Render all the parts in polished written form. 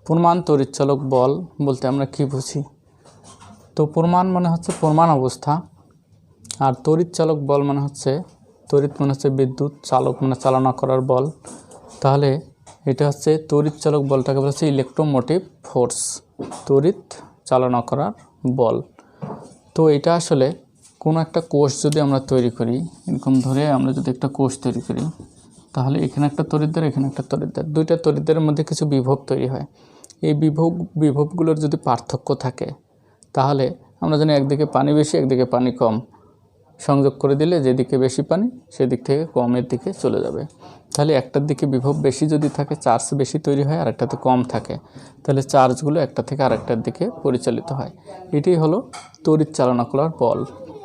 প্রমাণ তড়িৎচালক বল বলতে আমরা কি বুঝি? তো প্রমাণ মানে হচ্ছে প্রমাণ অবস্থা, আর তড়িৎচালক বল মানে হচ্ছে তড়িৎ মানে হচ্ছে বিদ্যুৎ, চালক মানে চালনা করার বল। তাহলে এটা হচ্ছে তড়িৎচালক বলটাকে বলা হচ্ছে ইলেকট্রোমোটিভ ফোর্স, তড়িৎ চালনা করার বল। তো এটা আসলে কোনো একটা কোষ যদি আমরা তৈরি করি, এরকম ধরে আমরা যদি একটা কোষ তৈরি করি, তাহলে এখানে একটা তড়িৎদ্বার, এখানে একটা তড়িৎদ্বার, দুইটা তড়িৎদ্বারের মধ্যে কিছু বিভব তৈরি হয়। এই বিভবগুলোর যদি পার্থক্য থাকে, তাহলে আমরা জানি একদিকে পানি বেশি, একদিকে পানি কম, সংযোগ করে দিলে যেদিকে বেশি পানি সেদিক থেকে কমের দিকে চলে যাবে। তাহলে একটার দিকে বিভব বেশি যদি থাকে, চার্জ বেশি তৈরি হয়, আর একটাতে কম থাকে, তাহলে চার্জগুলো একটা থেকে আরেকটার দিকে পরিচালিত হয়। এটাই হলো তড়িৎ চালনা করার বল।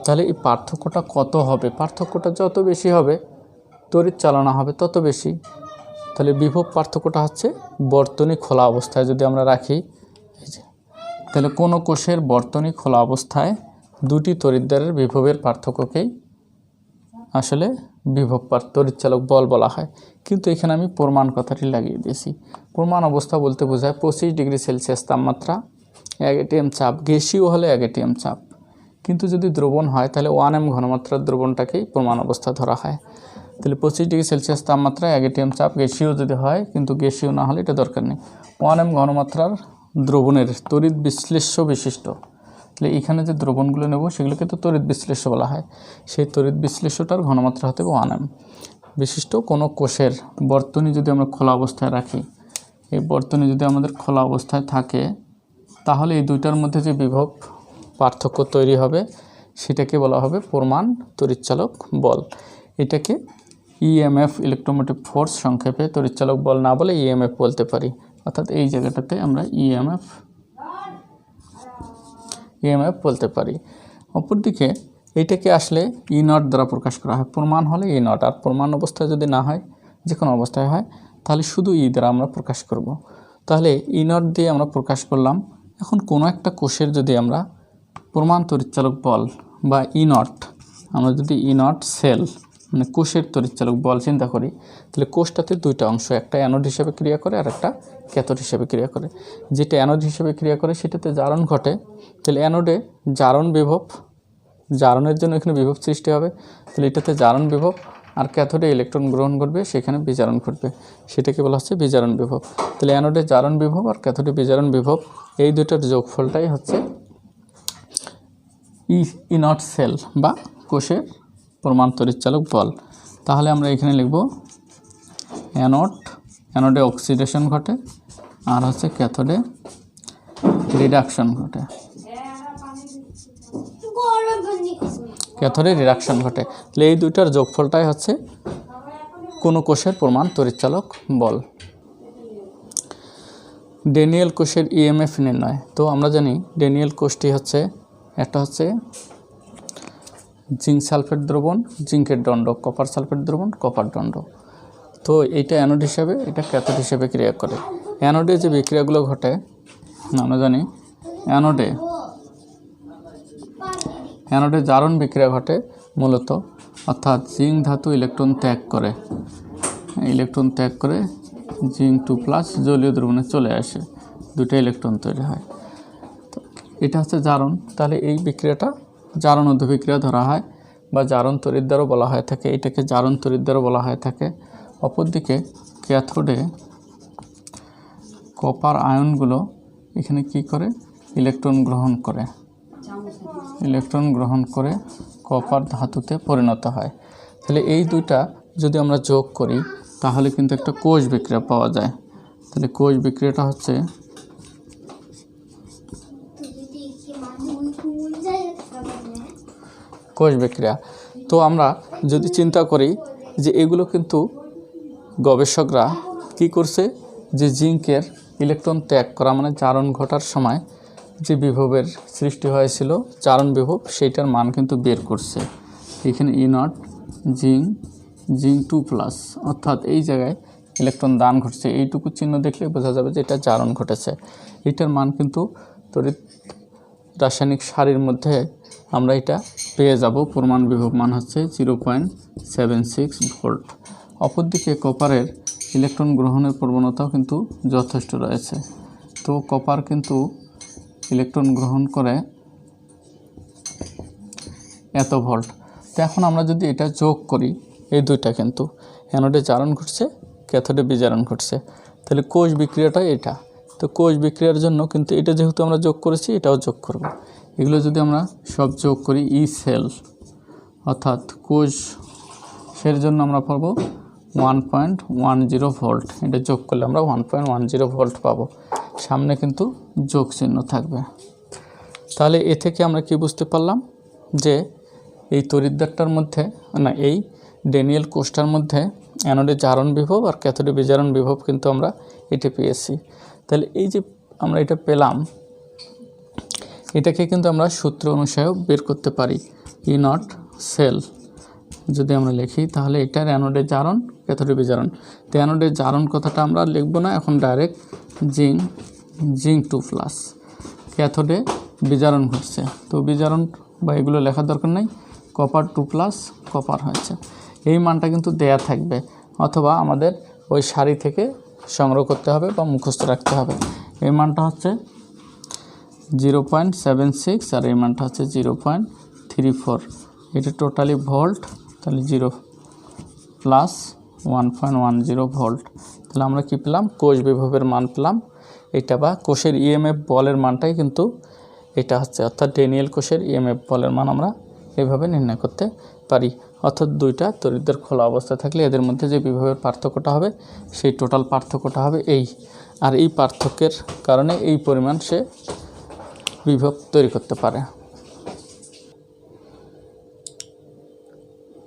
তাহলে এই পার্থক্যটা কত হবে? পার্থক্যটা যত বেশি হবে তড়িৎ চালনা হবে তত বেশি। তাহলে বিভব পার্থক্যটা হচ্ছে বর্তনী খোলা অবস্থায় যদি আমরা রাখি, তাহলে কোনো কোষের বর্তনী খোলা অবস্থায় দুটি তড়িৎদ্বারের বিভবের পার্থক্যকেই আসলে বিভব তড়িৎচালক বল বলা হয়। কিন্তু এখানে আমি প্রমাণ কথাটি লাগিয়ে দিয়েছি। প্রমাণ অবস্থা বলতে বোঝায় 25 ডিগ্রি সেলসিয়াস তাপমাত্রা, 1 ATM চাপ, গ্যাসীয় হলে 1 ATM চাপ, কিন্তু যদি দ্রবণ হয় তাহলে 1 m ঘনমাত্রার দ্রবণটাকেই প্রমাণ অবস্থা ধরা হয়। তাহলে 25 ডিগ্রি সেলসিয়াস তাপমাত্রা, 1 ATM চাপ, গ্যাসীয় যদি হয়, কিন্তু গ্যাসীয় না হলে এটা দরকার নেই, 1 m ঘনমাত্রার দ্রবণের তড়িৎ বিশ্লেষ্য বিশিষ্ট। তাহলে এখানে যে দ্রবণগুলো নেব সেগুলোকে তো তড়িৎ বিশ্লেষ্য বলা হয়। সেই তড়িৎ বিশ্লেষ্যটার ঘনমাত্রা হতে হবে 1 m বিশিষ্ট কোনো কোষের বর্তনী যদি আমরা খোলা অবস্থায় রাখি, এই বর্তনী যদি আমাদের খোলা অবস্থায় থাকে, তাহলে এই দুইটার মধ্যে যে বিভব পার্থক্য তৈরি হবে সেটাকে বলা হবে প্রমাণ তড়িৎচালক বল। এটাকে ইএমএফ, ইলেকট্রোমোটিভ ফোর্স, সংক্ষেপে তড়িৎচালক বল না বলে ইএমএফ বলতে পারি। অর্থাৎ এই জায়গাটাতে আমরা ইএমএফ বলতে পারি। অপরদিকে এইটাকে আসলে ই নট দ্বারা প্রকাশ করা হয়। প্রমাণ হলে ই নট, আর প্রমাণ অবস্থায় যদি না হয়, যে কোনো অবস্থায় হয়, তাহলে শুধু ই দ্বারা আমরা প্রকাশ করব। তাহলে ই নট দিয়ে আমরা প্রকাশ করলাম। এখন কোনো একটা কোষের যদি আমরা প্রমাণ তড়িৎচালক বল বা ই নট, আমরা যদি ই নট সেল মানে কোষের তড়িৎচালক বল চিন্তা করি, তাহলে কোষটাতে দুইটা অংশ, একটা অ্যানোড হিসেবে ক্রিয়া করে আর একটা ক্যাথোড হিসেবে ক্রিয়া করে। যেটা অ্যানোড হিসেবে ক্রিয়া করে সেটাতে জারণ ঘটে, তাহলে অ্যানোডে জারণ বিভব, জারণের জন্য এখানে বিভব সৃষ্টি হবে, তাহলে এটাতে জারণ বিভব, আর ক্যাথোডে ইলেকট্রন গ্রহণ করবে, সেখানে বিজারণ ঘটবে, সেটাকে বলা হচ্ছে বিজারণ বিভব। তাহলে অ্যানোডে জারণ বিভব আর ক্যাথোডে বিজারণ বিভব, এই দুটোর যোগফলটাই হচ্ছে ই নট সেল বা কোষের প্রমাণ তড়িৎচালক বল। তাহলে আমরা এখানে লিখব অ্যানোডে অক্সিডেশন ঘটে আর হচ্ছে ক্যাথোডে রিডাকশন ঘটে, ক্যাথোডে রিডাকশন ঘটে। তাহলে এই দুইটার যোগফলটাই হচ্ছে কোনো কোষের প্রমাণ তড়িৎচালক বল। ড্যানিয়েল কোষের ইএমএফ নির্ণয়। তো আমরা জানি ড্যানিয়েল কোষটি হচ্ছে, একটা হচ্ছে জিঙ্ক সালফেট দ্রবণ, জিঙ্কের দণ্ড, কপার সালফেট দ্রবণ, কপার দণ্ড। তো এইটা অ্যানোড হিসাবে, এটা ক্যাথোড হিসেবে ক্রিয়া করে। অ্যানোডে যে বিক্রিয়াগুলো ঘটে আমরা জানি, অ্যানোডে জারণ বিক্রিয়া ঘটে মূলত, অর্থাৎ জিঙ্ক ধাতু ইলেকট্রন ত্যাগ করে জিঙ্ক 2+ জলীয় দ্রবণে চলে আসে, দুটো ইলেকট্রন তৈরি হয়, এটা হচ্ছে জারণ। তাহলে এই বিক্রিয়াটা জারণ অধিবিক্রিয়া ধরা হয় বা জারণ তড়িৎদ্বারও বলা হয়ে থাকে, এটাকে জারণ তড়িৎদ্বারও বলা হয়ে থাকে। অপরদিকে ক্যাথোডে কপার আয়নগুলো এখানে কি করে, ইলেকট্রন গ্রহণ করে কপার ধাতুতে পরিণত হয়। তাহলে এই দুইটা যদি আমরা যোগ করি তাহলে কিন্তু একটা কোষ বিক্রিয়া পাওয়া যায়। তাহলে কোষ বিক্রিয়াটা হচ্ছে কোষ বিক্রিয়া। তো আমরা যদি চিন্তা করি যে এগুলো কিন্তু গবেষকরা কি করছে, যে জিঙ্কের ইলেকট্রন ত্যাগ করা মানে জারণ ঘটার সময় যে বিভবের সৃষ্টি হয়েছিল, জারণ বিভব, সেইটার মান কিন্তু বের করছে। এখানে ই নট জিঙ্ক 2+, অর্থাৎ এই জায়গায় ইলেকট্রন দান ঘটছে, এইটুকু চিহ্ন দেখলে বোঝা যাবে যে এটা জারণ ঘটেছে। এটার মান কিন্তু তড়িৎ রাসায়নিক সারির মধ্যে আমরা এটা পেয়ে যাব। প্রমাণ বিভব মান হচ্ছে 0.76 ভোল্ট। অপরদিকে কপারের ইলেকট্রন গ্রহণের প্রবণতাও কিন্তু যথেষ্ট রয়েছে, তো কপার কিন্তু ইলেকট্রন গ্রহণ করে এত ভোল্ট। তো এখন আমরা যদি এটা যোগ করি, এই দুইটা কিন্তু অ্যানোডে জারণ ঘটছে, ক্যাথোডে বিজারণ ঘটছে, তাহলে কোষ বিক্রিয়াটা এটা। তো কোষ বিক্রিয়ার জন্য কিন্তু এটা যেহেতু আমরা যোগ করেছি, এটাও যোগ করব। এগুলো যদি আমরা সব যোগ করি, ই সেল অর্থাৎ কোষের জন্য আমরা পাবো 1.10 ভোল্ট। এটা যোগ করলে আমরা 1.10 ভোল্ট পাবো। সামনে কিন্তু যোগ চিহ্ন থাকবে। তাহলে এ থেকে আমরা কি বুঝতে পারলাম যে এই তড়িৎদ্বারটার মধ্যে এই ড্যানিয়েল কোষটার মধ্যে অ্যানোডে জারণ বিভব আর ক্যাথোডে বিজারণ বিভব কিন্তু আমরা এটা পেয়েছি। তাহলে এই যে আমরা এটা পেলাম, এটাকে কিন্তু আমরা সূত্র অনুসারেও বের করতে পারি। ই নট সেল যদি আমরা লিখি, তাহলে এটার অ্যানোডে জারণ, ক্যাথোডে বিজারণ। তো অ্যানোডে জারণ কথাটা আমরা লিখব না, এখন ডাইরেক্ট জিঙ্ক 2+। ক্যাথোডে বিজারণ ঘটছে, তো বিজারণ বা এগুলো লেখার দরকার নেই, কপার 2+ কপার হয়েছে। এই মানটা কিন্তু দেয়া থাকবে, অথবা আমাদের ওই সারি থেকে সংগ্রহ করতে হবে বা মুখস্থ রাখতে হবে। এই মানটা হচ্ছে 0.76 আর এই মানটা হচ্ছে 0.34। এটা টোটালি ভোল্ট, তাহলে 0 প্লাস 1.10 ভোল্ট। তাহলে আমরা কি পেলাম? কোষ বিভবের মান পেলাম এটা, বা কোষের ইএমএফ বলের মানটাই কিন্তু এটা হচ্ছে, অর্থাৎ ড্যানিয়েল কোষের ইএমএফ বলের মান আমরা এভাবে নির্ণয় করতে পারি। অর্থাৎ দুইটা তড়িৎদ্বার খোলা অবস্থায় থাকলে এদের মধ্যে যে বিভবের পার্থক্যটা হবে, সেই টোটাল পার্থক্যটা হবে এই। আর এই পার্থক্যের কারণে এই পরিমাণ সে বিভব তৈরি করতে পারে।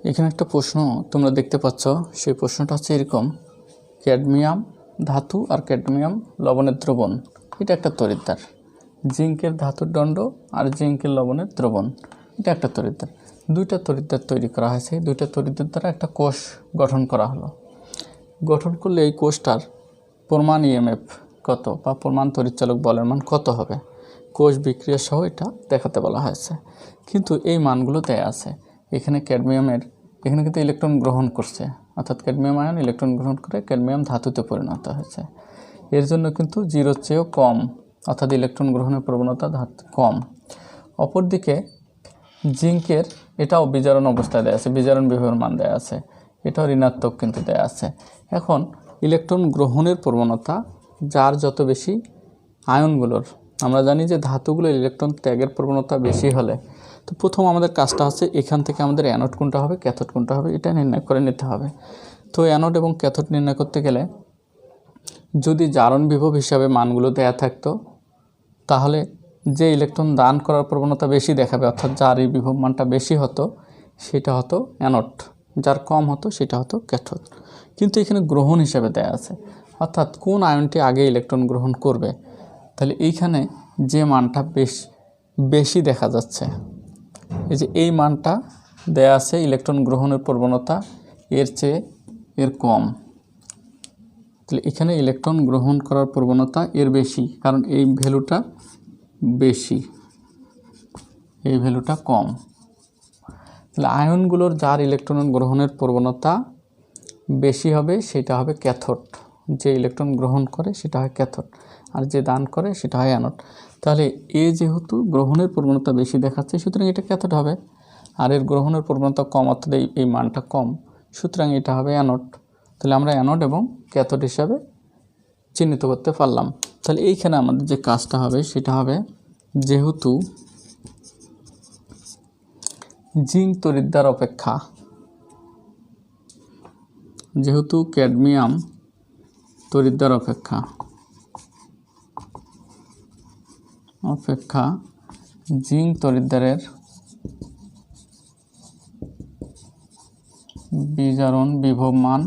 এখানে একটা প্রশ্ন তোমরা দেখতে পাচ্ছ, সেই প্রশ্নটা হচ্ছে এরকম: ক্যাডমিয়াম ধাতু আর ক্যাডমিয়াম লবণের দ্রবণ, এটা একটা তড়িৎদ্বার। জিঙ্কের ধাতুর দণ্ড আর জিঙ্কের লবণের দ্রবণ, এটা একটা তড়িৎদ্বার। দুইটা তড়িৎদ্বার তৈরি করা হয়েছে, দুইটা তড়িৎদ্বার দ্বারা একটা কোষ গঠন করা হলো। গঠন করলে এই কোষটার প্রমাণ ইএমএফ কত, বা প্রমাণ তড়িৎচালক বলের মান কত হবে, কোষ বিক্রিয়া সহ এটা দেখাতে বলা হয়েছে। কিন্তু এই মানগুলো দেয়া আছে। এখানে ক্যাডমিয়ামের, এখানে কিন্তু ইলেকট্রন গ্রহণ করছে, অর্থাৎ ক্যাডমিয়াম আয়ন ইলেকট্রন গ্রহণ করে ক্যাডমিয়াম ধাতুতে পরিণত হয়েছে। এর জন্য কিন্তু 0-র চেয়েও কম, অর্থাৎ ইলেকট্রন গ্রহণের প্রবণতা কম। অপরদিকে জিঙ্কের, এটাও বিজারণ অবস্থায় দেয়া আছে, বিজারণ বিভবের মান দেয়া আছে, এটাও ঋণাত্মক কিন্তু দেয়া আছে। এখন ইলেকট্রন গ্রহণের প্রবণতা যার যত বেশি আয়নগুলোর, আমরা জানি যে ধাতুগুলোর ইলেকট্রন ত্যাগের প্রবণতা বেশি হলে, তো প্রথম আমাদের কাজটা হচ্ছে এখান থেকে আমাদের অ্যানোড কোনটা হবে, ক্যাথোড কোনটা হবে, এটা নির্ণয় করে নিতে হবে। তো অ্যানোড এবং ক্যাথোড নির্ণয় করতে গেলে যদি জারণ বিভব হিসাবে মানগুলো দেয়া থাকতো, তাহলে যে ইলেকট্রন দান করার প্রবণতা বেশি দেখাবে, অর্থাৎ যার এই বিভব মানটা বেশি হতো সেটা হতো অ্যানোড, যার কম হতো সেটা হতো ক্যাথোড। কিন্তু এখানে গ্রহণ হিসাবে দেয়া আছে, অর্থাৎ কোন আয়নটি আগে ইলেকট্রন গ্রহণ করবে। তাহলে এইখানে যে মানটা বেশি দেখা যাচ্ছে, এই যে এই মানটা দেয়া আছে, ইলেকট্রন গ্রহণের প্রবণতা এর চেয়ে এর কম। তাহলে এখানে ইলেকট্রন গ্রহণ করার প্রবণতা এর বেশি, কারণ এই ভ্যালুটা বেশি, এই ভ্যালুটা কম। তাহলে আয়নগুলোর যার ইলেকট্রন গ্রহণের প্রবণতা বেশি হবে সেটা হবে ক্যাথোড, যে ইলেকট্রন গ্রহণ করে সেটা হয় ক্যাথোড, আর যে দান করে সেটা হয় অ্যানোড। তাহলে এ যেহেতু গ্রহণের প্রবণতা বেশি দেখাচ্ছে, সুতরাং এটা ক্যাথোড হবে। আর এর গ্রহণের প্রবণতা কম, অর্থাৎ এই মানটা কম, সুতরাং এটা হবে অ্যানোড। তাহলে আমরা অ্যানোড এবং ক্যাথোড হিসাবে চিহ্নিত করতে পারলাম। তাহলে এইখানে আমাদের যে কাজটা হবে সেটা হবে, যেহেতু জিঙ্ক তড়িৎদ্বার অপেক্ষা, যেহেতু ক্যাডমিয়াম তড়িৎদ্বার অপেক্ষা জিঙ্ক তড়িৎদ্বারের বিজারণ বিভব মান,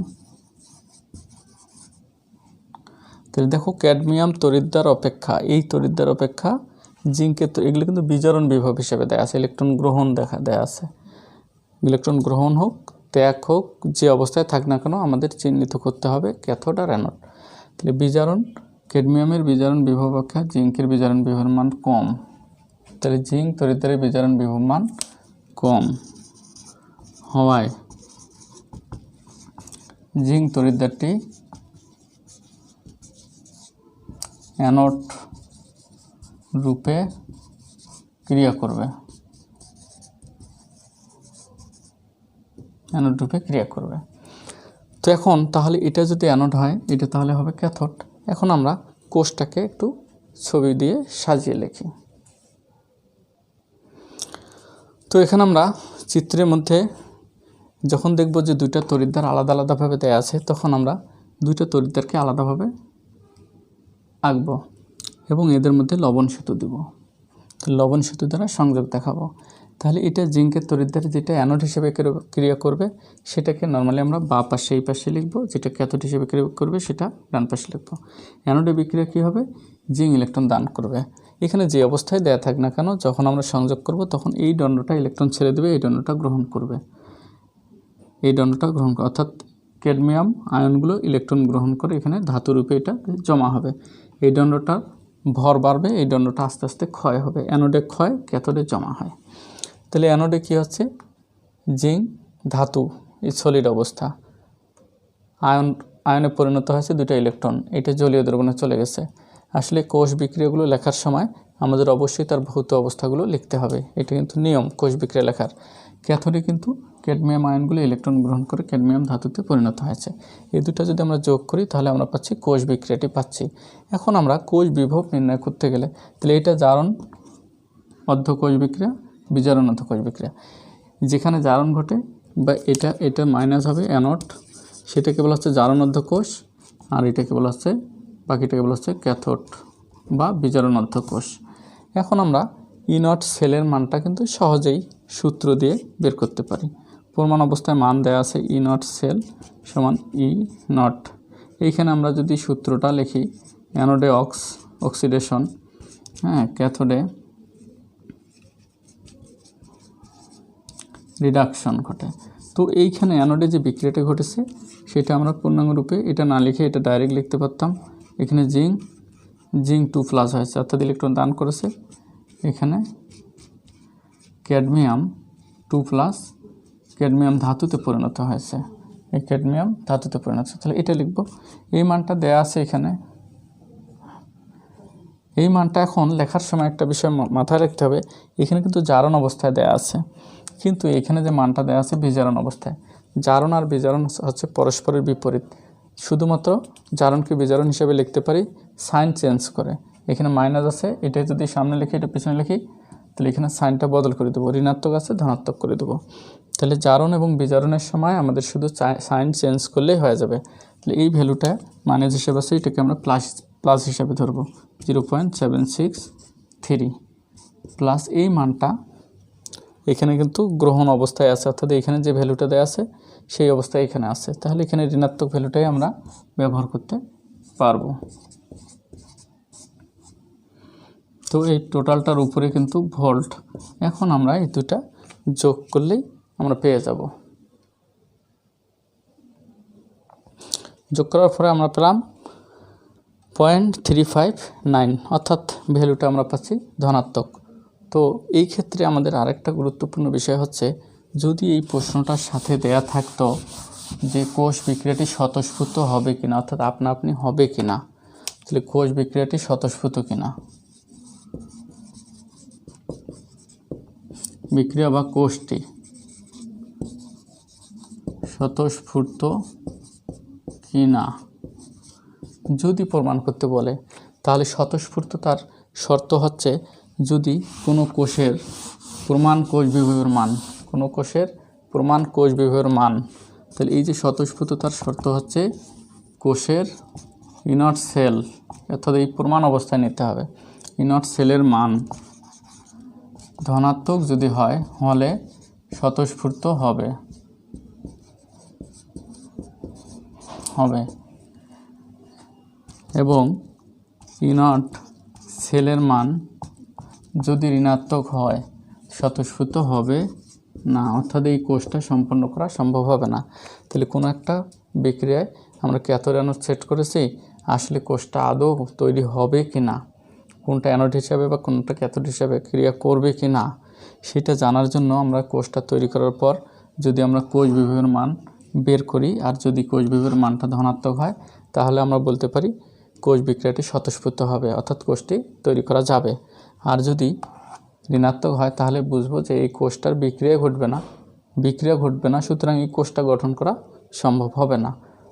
তাহলে দেখো ক্যাডমিয়াম তড়িৎদ্বার অপেক্ষা, এই তড়িৎদ্বার অপেক্ষা জিঙ্কের, এগুলো কিন্তু বিজারণ বিভব হিসেবে দেয়া আছে, ইলেকট্রন গ্রহণ দেয়া আছে। ইলেকট্রন গ্রহণ হোক ত্যাগ হোক, যে অবস্থায় থাক না কেন আমাদের চিহ্নিত করতে হবে ক্যাথোড আর অ্যানোড। তাহলে বিজারণ, ক্যাডমিয়ামের বিজারণ বিভব অপেক্ষা জিঙ্কের বিজারণ বিভবের মান কম। তাহলে জিঙ্ক তড়িৎদ্বারের বিজারণ বিভব মান কম হওয়ায় জিঙ্ক তড়িৎদ্বারটি অ্যানোড রূপে ক্রিয়া করবে, অ্যানোড রূপে ক্রিয়া করবে। তো এখন তাহলে এটা যদি অ্যানোড হয়, এটা তাহলে হবে ক্যাথোড। এখন আমরা কোষটাকে একটু ছবি দিয়ে সাজিয়ে লিখি। তো এখানে আমরা চিত্রের মধ্যে যখন দেখব যে দুইটা তড়িৎদ্বার আলাদা আলাদাভাবে দেয়া আছে, তখন আমরা দুইটা তড়িৎদ্বারকে আলাদাভাবে আঁকবো এবং এদের মধ্যে লবণ সেতু দিব। তো লবণ সেতু দ্বারা সংযোগ দেখাবো। তাহলে এটা জিঙ্কের তড়িৎদ্বার, যেটা অ্যানোড হিসেবে ক্রিয়া করবে সেটাকে নর্মালি আমরা বাঁ পাশে এই পাশে লিখবো, যেটা ক্যাথোড হিসেবে ক্রিয়া করবে সেটা ডান পাশে লিখবো। অ্যানোডে বিক্রিয়া কী হবে? জিঙ্ক ইলেকট্রন দান করবে। এখানে যে অবস্থায় দেয়া থাক না কেন, যখন আমরা সংযোগ করব তখন এই দণ্ডটা ইলেকট্রন ছেড়ে দেবে, এই দণ্ডটা গ্রহণ করবে, এই দণ্ডটা গ্রহণ করে, অর্থাৎ ক্যাডমিয়াম আয়নগুলো ইলেকট্রন গ্রহণ করে এখানে ধাতুরূপে এটা জমা হবে। এই দণ্ডটার ভর বাড়বে, এই দণ্ডটা আস্তে আস্তে ক্ষয় হবে। অ্যানোডে ক্ষয়, ক্যাথোডে জমা হয়। তাহলে অ্যানোডে কী হচ্ছে? জিঙ্ক ধাতু, এই সলিড অবস্থা, আয়নে পরিণত হয়েছে দুটো ইলেকট্রন, এটা জলীয় দ্রবণে চলে গেছে। আসলে কোষ বিক্রিয়াগুলো লেখার সময় আমাদের অবশ্যই তার ভৌত অবস্থাগুলো লিখতে হবে, এটা কিন্তু নিয়ম কোষ বিক্রিয়া লেখার। ক্যাথোডে কিন্তু ক্যাডমিয়াম আয়নগুলো ইলেকট্রন গ্রহণ করে ক্যাডমিয়াম ধাতুতে পরিণত হয়েছে। এই দুটো যদি আমরা যোগ করি তাহলে আমরা পাচ্ছি কোষ বিক্রিয়াটি পাচ্ছি। এখন আমরা কোষ বিভব নির্ণয় করতে গেলে তাহলে এটা জারণ অর্ধকোষ বিক্রিয়া, বিজারণ অর্ধকোষ বিক্রিয়া। যেখানে জারণ ঘটে বা এটা মাইনাস হবে অ্যানোড, সেটাকে বলা হচ্ছে জারণ অর্ধকোষ, আর এটাকে বলা হচ্ছে, বাকিটাকে বলা হচ্ছে ক্যাথোড বা বিজারণ অর্ধকোষ। এখন আমরা ই0 সেলের মানটা কিন্তু সহজেই সূত্র দিয়ে বের করতে পারি। প্রমাণ অবস্থায় মান দেওয়া আছে ই0 সেল সমান ই0। এইখানে আমরা যদি সূত্রটা লিখি, অ্যানোডে অক্সিডেশন, ক্যাথোডে রিডাকশন ঘটে। তো এইখানে অ্যানোডে যে বিক্রিয়াটা ঘটেছে সেটা আমরা পূর্ণাঙ্গ রূপে এটা না লিখে এটা ডাইরেক্ট লিখতে পারতাম। এখানে জিঙ্ক 2+ হয়েছে, অর্থাৎ ইলেকট্রন দান করেছে। এখানে ক্যাডমিয়াম 2+, ক্যাডমিয়াম ধাতুতে পরিণত হয়েছে, এই ক্যাডমিয়াম ধাতুতে পরিণত হয়েছে। তাহলে এটা লিখব। এই মানটা দেয়া আছে এখানে। এই মানটা এখন লেখার সময় একটা বিষয় মাথায় রাখতে হবে, এখানে কিন্তু জারণ অবস্থায় দেয়া আছে, কিন্তু এখানে যে মানটা দেওয়া আছে বিজারণ অবস্থায়। জারণ আর বিজারণ হচ্ছে পরস্পরের বিপরীত। শুধুমাত্র জারণকে বিজারণ হিসেবে লিখতে পারি সাইন চেঞ্জ করে। এখানে মাইনাস আছে, এটা যদি সামনে লিখি এটা পিছনে লিখি, তাহলে এখানে সাইনটা বদল করে দেবো, ঋণাত্মক আছে ধনাত্মক করে দেবো। তাহলে জারণ এবং বিজারণের সময় আমাদের শুধু সাইন চেঞ্জ করলেই হয়ে যাবে। তাহলে এই ভ্যালুটা মাইনাস হিসেবে আছে, এটাকে আমরা প্লাস হিসেবে ধরবো, 0.763 প্লাস এই মানটা এখানে কিন্তু গ্রহণ অবস্থায় আছে, অর্থাৎ এখানে যে ভ্যালুটা দেওয়া আছে সেই অবস্থায় এখানে আছে। তাহলে এখানে ঋণাত্মক ভ্যালুটাই আমরা ব্যবহার করতে পারবো। তো এই টোটালটার উপরে কিন্তু ভোল্ট। এখন আমরা এই দুটা যোগ করলেই আমরা পেয়ে যাব। যোগ করার পরে আমরা পেলাম 0.359, অর্থাৎ ভ্যালুটা আমরা পাচ্ছি ধনাত্মক। তো এই ক্ষেত্রে আমাদের আরেকটা গুরুত্বপূর্ণ বিষয় হচ্ছে, যদি এই প্রশ্নটার সাথে দেয়া থাকতো যে কোষ বিক্রিয়াটি স্বতঃস্ফূর্ত হবে কিনা, অর্থাৎ আপনা আপনি হবে কিনা, তাহলে কোষ বিক্রিয়াটি স্বতঃস্ফূর্ত কিনা, বিক্রিয়া বা কোষটি স্বতঃস্ফূর্ত কিনা যদি প্রমাণ করতে বলে, তাহলে স্বতঃস্ফূর্ততার শর্ত হচ্ছে যদি কোনো কোষের প্রমাণ কোষ বিভবের মান, কোনো কোষের প্রমাণ কোষ বিভবের মান, তাহলে এই যে স্বতঃস্ফূর্ততার শর্ত হচ্ছে কোষের ই0 সেল, অর্থাৎ এই প্রমাণ অবস্থায় নিতে হবে, ই0 সেলের মান ধনাত্মক যদি হয় হলে স্বতঃস্ফূর্ত হবে এবং ই0 সেলের মান যদি ঋণাত্মক হয় স্বতঃস্ফূর্ত হবে না, অর্থাৎ এই কোষটা সম্পন্ন করা সম্ভব হবে না। তাহলে কোনো একটা বিক্রিয়ায় আমরা ক্যাথোড অ্যানোড সেট করেছি, আসলে কোষটা আদৌ তৈরি হবে কি না, কোনটা অ্যানোড হিসাবে বা কোনটা ক্যাথোড হিসাবে ক্রিয়া করবে কি না, সেটা জানার জন্য আমরা কোষটা তৈরি করার পর যদি আমরা কোষ বিভবের মান বের করি, আর যদি কোষ বিভবের মানটা ধনাত্মক হয় তাহলে আমরা বলতে পারি কোষ বিক্রিয়াটি স্বতঃস্ফূর্ত হবে, অর্থাৎ কোষটি তৈরি করা যাবে। আর যদি ঋণাত্মক হয় তাহলে বুঝবো যে এই কোষটার বিক্রিয়া ঘটবে না, সুতরাং এই কোষটা গঠন করা সম্ভব হবে না,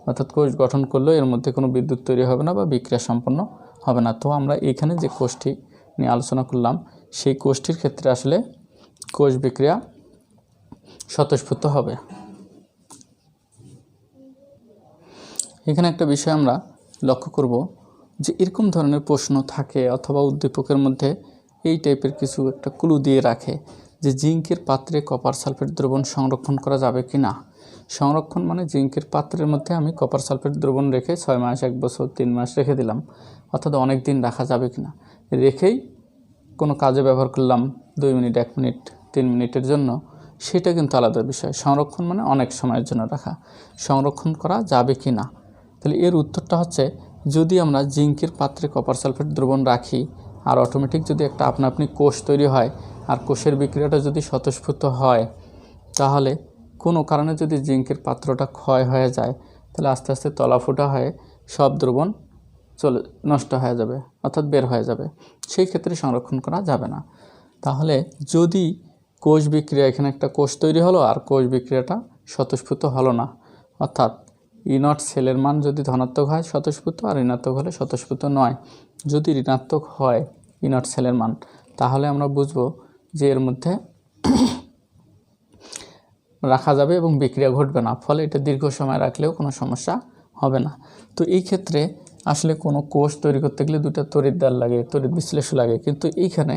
অর্থাৎ কোষ গঠন করলেও এর মধ্যে কোনো বিদ্যুৎ তৈরি হবে না বা বিক্রিয়া সম্পন্ন হবে না। তো আমরা এখানে যে কোষটি নিয়ে আলোচনা করলাম সেই কোষটির ক্ষেত্রে আসলে কোষ বিক্রিয়া স্বতঃস্ফূর্ত হবে। এখানে একটা বিষয় আমরা লক্ষ্য করব যে এরকম ধরনের প্রশ্ন থাকে অথবা উদ্দীপকের মধ্যে এই টাইপের কিছু একটা ক্লু দিয়ে রাখে যে জিঙ্কের পাত্রে কপার সালফেট দ্রবণ সংরক্ষণ করা যাবে কি না। সংরক্ষণ মানে জিঙ্কের পাত্রের মধ্যে আমি কপার সালফেট দ্রবণ রেখে 6 মাস, 1 বছর, 3 মাস রেখে দিলাম, অর্থাৎ অনেক দিন রাখা যাবে কি না। রেখেই কোনো কাজে ব্যবহার করলাম 2 মিনিট, 1 মিনিট, 3 মিনিটের জন্য, সেটা কিন্তু আলাদা বিষয়। সংরক্ষণ মানে অনেক সময়ের জন্য রাখা, সংরক্ষণ করা যাবে কি না। তাহলে এর উত্তরটা হচ্ছে যদি আমরা জিঙ্কের পাত্রে কপার সালফেট দ্রবণ রাখি আর অটোমেটিক যদি একটা আপনা আপনি কোষ তৈরি হয় আর কোষের বিক্রিয়াটা যদি স্বতঃস্ফূর্ত হয়, তাহলে কোনো কারণে যদি জিঙ্কের পাত্রটা ক্ষয় হয়ে যায় তাহলে আস্তে আস্তে তলাফোটা হয়ে সব দ্রবণ নষ্ট হয়ে যাবে, অর্থাৎ বের হয়ে যাবে। সেই ক্ষেত্রে সংরক্ষণ করা যাবে না। তাহলে যদি কোষ বিক্রিয়া, এখানে একটা কোষ তৈরি হলো আর কোষ বিক্রিয়াটা স্বতঃস্ফূর্ত হলো না, অর্থাৎ E0 সেলের মান যদি ধনাত্মক হয় স্বতঃস্ফূর্ত, আর ঋণাত্মক হলে স্বতঃস্ফূর্ত নয়। যদি ঋণাত্মক হয় E0 সেলের মান, তাহলে আমরা বুঝবো যে এর মধ্যে রাখা যাবে এবং বিক্রিয়া ঘটবে না, ফলে এটা দীর্ঘ সময় রাখলেও কোনো সমস্যা হবে না। তো এই ক্ষেত্রে আসলে কোনো কোষ তৈরি করতে গেলে 2টা তড়িৎদ্বার লাগে, তড়িৎ বিশ্লেষক লাগে, কিন্তু এইখানে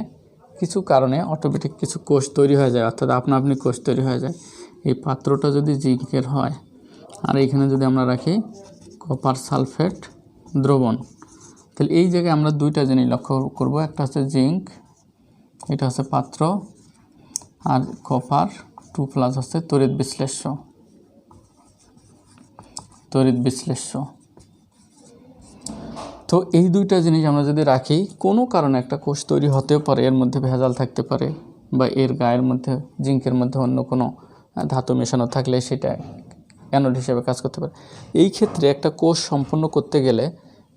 কিছু কারণে অটোমেটিক কিছু কোষ তৈরি হয়ে যায়, অর্থাৎ আপনা আপনি কোষ তৈরি হয়ে যায়। এই পাত্রটা যদি জিঙ্কের হয় আর এইখানে যদি আমরা রাখি কপার সালফেট দ্রবণ, তাহলে এই জায়গায় আমরা 2টা জিনিস লক্ষ্য করব। একটা হচ্ছে জিঙ্ক, এটা হচ্ছে পাত্র, আর কপার 2+ হচ্ছে তড়িৎ বিশ্লেষ্য। তো এই 2টা জিনিস আমরা যদি রাখি, কোনো কারণে একটা কোষ তৈরি হতেও পারে, এর মধ্যে ভেজাল থাকতে পারে বা এর গায়ের মধ্যে জিঙ্কের মধ্যে অন্য কোনো ধাতু মেশানো থাকলে সেটা অ্যানোড হিসেবে কাজ করতে পারে। এই ক্ষেত্রে একটা কোষ সম্পন্ন করতে গেলে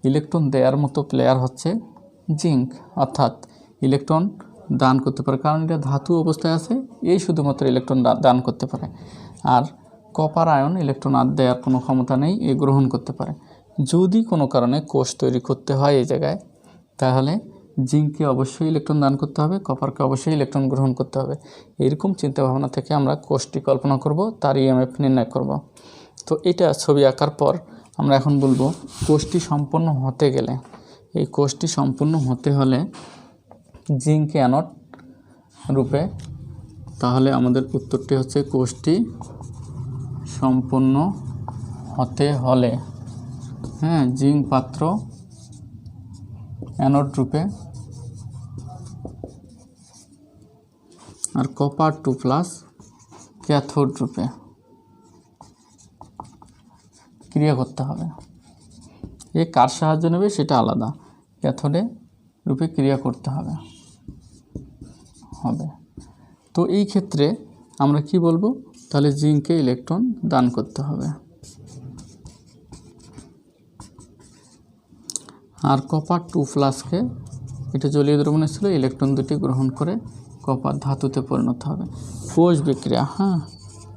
ইলেকট্রন দেওয়ার মতো প্লেয়ার হচ্ছে জিঙ্ক, অর্থাৎ ইলেকট্রন দান করতে পারে, কারণ এটা ধাতু অবস্থায় আছে, এই শুধুমাত্র ইলেকট্রন দান করতে পারে। আর কপার আয়ন ইলেকট্রন দেওয়ার কোনো ক্ষমতা নেই, এ গ্রহণ করতে পারে। যদি কোনো কারণে কোষ তৈরি করতে হয় এই জায়গায়, তাহলে জিঙ্ককে অবশ্যই ইলেকট্রন দান করতে হবে, কপারকে অবশ্যই ইলেকট্রন গ্রহণ করতে হবে। এরকম চিন্তাভাবনা থেকে আমরা কোষটি কল্পনা করব, তার ইএমএফ নির্ণয় করব। তো এটা ছবি আঁকার পর আমরা এখন বলবো কোষটি সম্পন্ন হতে গেলে, এই কোষটি সম্পূর্ণ হতে হলে জিঙ্ক অ্যানোড রূপে, তাহলে আমাদের উত্তরটি হচ্ছে কোষটি সম্পূর্ণ হতে হলে জিঙ্ক পাত্র অ্যানোড রূপে আর কপার 2+ ক্যাথোড রূপে ক্রিয়া করতে হবে। এ কার সাহায্য নেবে সেটা আলাদা, ক্যাথোডে রূপে ক্রিয়া করতে হবে। তো এই ক্ষেত্রে আমরা কি বলবো, তাহলে জিঙ্কে ইলেকট্রন দান করতে হবে। আর কপার 2+কে, এটা জলীয় দ্রবণে ছিল, ইলেকট্রন দুটি গ্রহণ করে কপার ধাতুতে পরিণত হবে।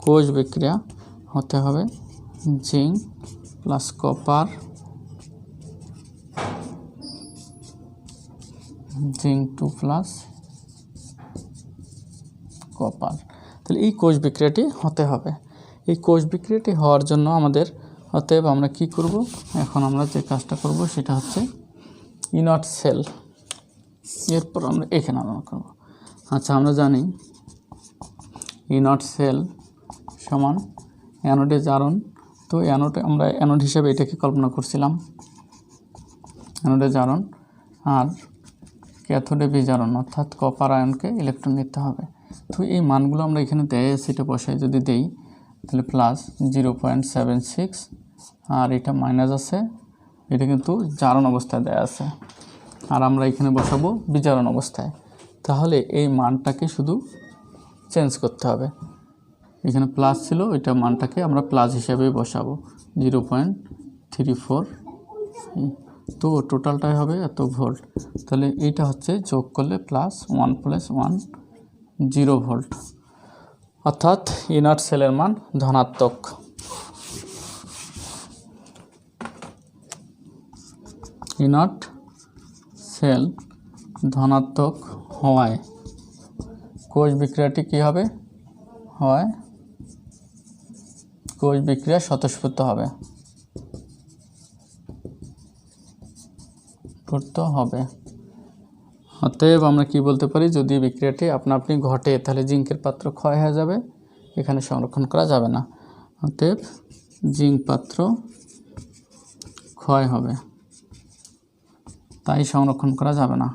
কোষ বিক্রিয়া হতে হবে zinc plus copper, zinc 2+ copper. তাহলে এই কোষ বিক্রিয়াটি হতে হবে। এই কোষ বিক্রিয়াটি হওয়ার জন্য আমাদের, অতএব আমরা কি করব, এখন আমরা যে কাজটা করব সেটা হচ্ছে E0 সেল, এরপর আমরা এখানে আলোচনা করব। আচ্ছা, আমরা জানি E0 সেল সমান অ্যানোডে জারণ। তো অ্যানোডে আমরা অ্যানোড হিসেবে এটাকে কল্পনা করছিলাম, অ্যানোডে জারণ, আর ক্যাথোডে বিজারণ, অর্থাৎ কপার আয়নকে ইলেকট্রন নিতে হবে। তো এই মানগুলো আমরা এখানে দেয় সেটা বসাই যদি দেই, তাহলে +0.76, আর এটা মাইনাস আছে, এটা কিন্তু জারণ অবস্থায় দেয়া আছে, আর আমরা এখানে বসাবো বিজারণ অবস্থায়। তাহলে এই মানটাকে শুধু চেঞ্জ করতে হবে, এখানে প্লাস ছিল, এটা মানটাকে আমরা প্লাস হিসাবেই বসাবো 0.34। তো টোটালটাই হবে এত ভোল্ট। তাহলে এইটা হচ্ছে যোগ করলে +1 + 1 0 ভোল্ট, অর্থাৎ ইনার্ট সেলের মান ধনাত্মক। ইনার্ট সেল ধনাত্মক হওয়ায় কোষ বিক্রিয়াটি কী হবে? হয় কোষ বিক্রিয়া স্বতঃস্ফূর্ত হবে, অতএব আমরা কি বলতে পারি, যদি বিক্রিয়াটি আপনা আপনি ঘটে তাহলে জিঙ্কের পাত্র ক্ষয় হয়ে যাবে, এখানে সংরক্ষণ করা যাবে না। অতএব জিঙ্ক পাত্র ক্ষয় হবে, তাই সংরক্ষণ করা যাবে না।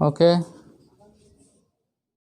ওকে।